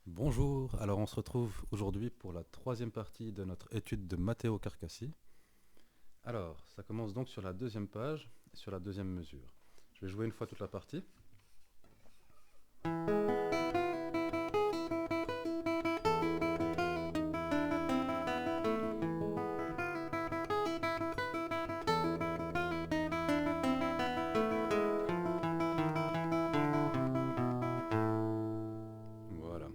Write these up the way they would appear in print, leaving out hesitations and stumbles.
Bonjour, alors on se retrouve aujourd'hui pour la troisième partie de notre étude de Matteo Carcassi. Alors, ça commence donc sur la deuxième page, sur la deuxième mesure. Je vais jouer une fois toute la partie. Voilà.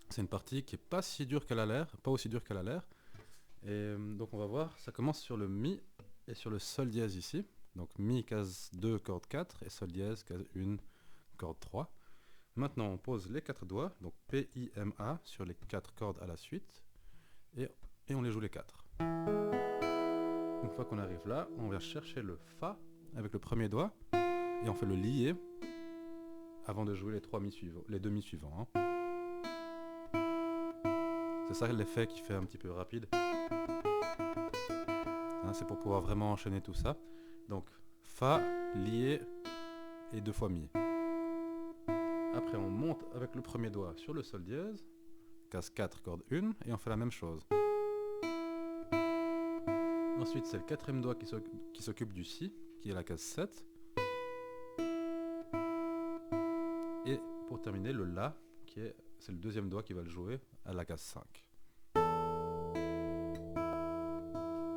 C'est une partie qui est pas si dure qu'elle a l'air, pas aussi dure qu'elle a l'air. Et donc on va voir, ça commence sur le Mi et sur le Sol dièse ici. Donc Mi case 2, corde 4 et Sol dièse case 1, corde 3. Maintenant on pose les quatre doigts, donc P, I, M, A sur les quatre cordes à la suite et on les joue les quatre. Une fois qu'on arrive là, on vient chercher le Fa avec le premier doigt et on fait le lié avant de jouer les deux mi suivants. C'est ça l'effet qui fait un petit peu rapide. C'est pour pouvoir vraiment enchaîner tout ça. Donc Fa, lié et deux fois mi. Après on monte avec le premier doigt sur le Sol dièse, case 4, corde 1, et on fait la même chose. Ensuite c'est le quatrième doigt qui s'occupe du Si, qui est la case 7. Et pour terminer le La, c'est le deuxième doigt qui va le jouer à la case 5.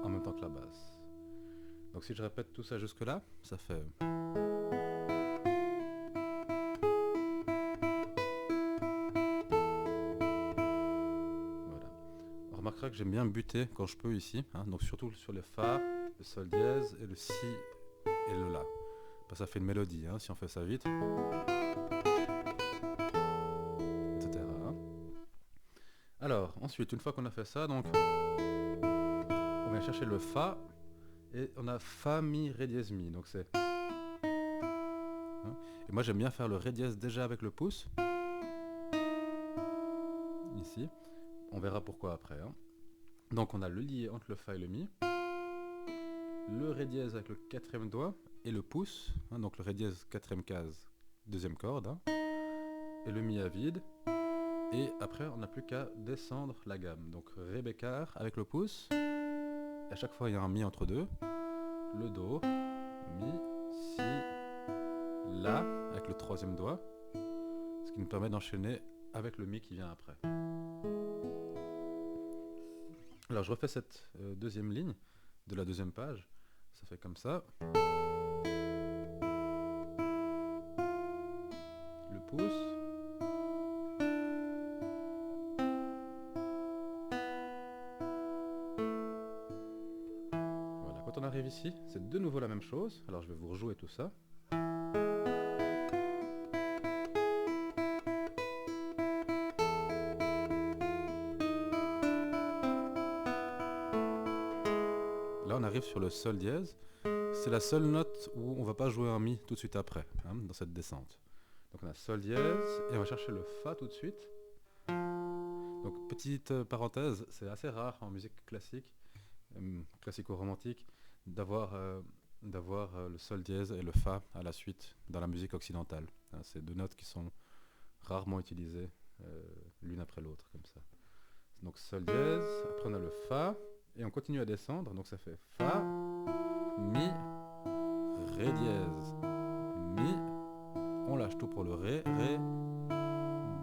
En même temps que la basse. Donc si je répète tout ça jusque là, ça fait... Voilà. On remarquera que j'aime bien buter quand je peux ici, donc surtout sur les Fa, le Sol dièse et le Si et le La. Ça fait une mélodie, si on fait ça vite, etc. Alors, ensuite, une fois qu'on a fait ça, donc, on vient chercher le Fa, et on a Fa, Mi, Ré dièse, Mi. Donc c'est... Et moi j'aime bien faire le Ré dièse déjà avec le pouce. Ici. On verra pourquoi après. Donc on a le lié entre le Fa et le Mi. Le Ré dièse avec le quatrième doigt et le pouce. Donc le Ré dièse, quatrième case, deuxième corde. Et le Mi à vide. Et après on n'a plus qu'à descendre la gamme. Donc Ré bécard avec le pouce. Et à chaque fois il y a un Mi entre deux. Le Do, Mi, Si, La avec le troisième doigt. Ce qui nous permet d'enchaîner avec le Mi qui vient après. Alors je refais cette deuxième ligne de la deuxième page. Ça fait comme ça. Le pouce. Voilà, quand on arrive ici, c'est de nouveau la même chose. Alors je vais vous rejouer tout ça. Là on arrive sur le Sol dièse. C'est la seule note où on ne va pas jouer un Mi tout de suite après, dans cette descente. Donc on a Sol dièse et on va chercher le Fa tout de suite. Donc petite parenthèse, c'est assez rare en musique classique, classico-romantique, d'avoir le Sol dièse et le Fa à la suite dans la musique occidentale. C'est deux notes qui sont rarement utilisées l'une après l'autre comme ça. Donc Sol dièse, après on a le Fa, et on continue à descendre, donc ça fait Fa, Mi, Ré dièse, Mi, on lâche tout pour le Ré, Ré,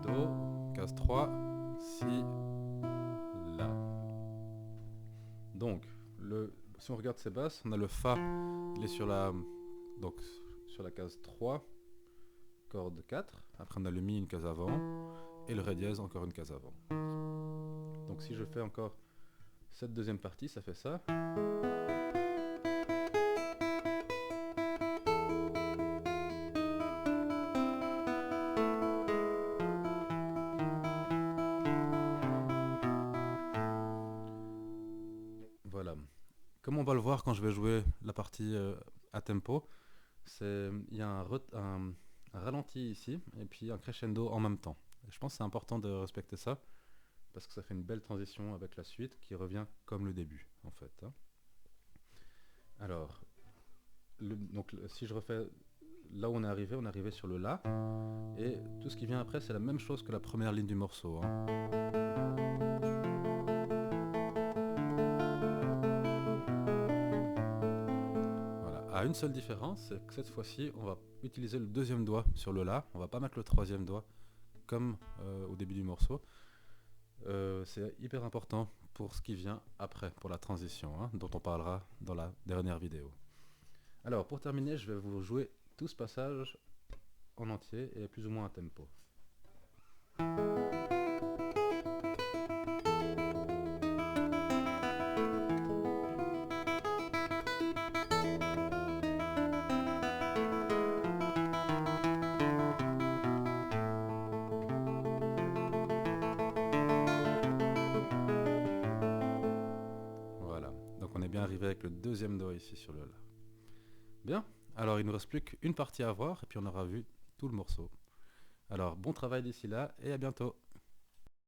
Do, case 3, Si, La. Donc, si on regarde ces basses, on a le Fa, il est sur la case 3, corde 4, après on a le Mi une case avant, et le Ré dièse encore une case avant. Donc si je fais encore cette deuxième partie, ça fait ça. Voilà. Comme on va le voir quand je vais jouer la partie à tempo, il y a un ralenti ici et puis un crescendo en même temps. Et je pense que c'est important de respecter ça parce que ça fait une belle transition avec la suite qui revient comme le début en fait. Alors, si je refais là où on est arrivé sur le La. Et tout ce qui vient après, c'est la même chose que la première ligne du morceau. Hein. Voilà. À une seule différence, c'est que cette fois-ci, on va utiliser le deuxième doigt sur le La. On va pas mettre le troisième doigt comme au début du morceau. C'est hyper important pour ce qui vient après, pour la transition, hein, dont on parlera dans la dernière vidéo. Alors, pour terminer, je vais vous jouer tout ce passage en entier et plus ou moins à tempo. Voilà, donc on est bien arrivé avec le deuxième doigt ici sur le La. Bien, alors il ne nous reste plus qu'une partie à voir et puis on aura vu tout le morceau. Alors bon travail d'ici là et à bientôt.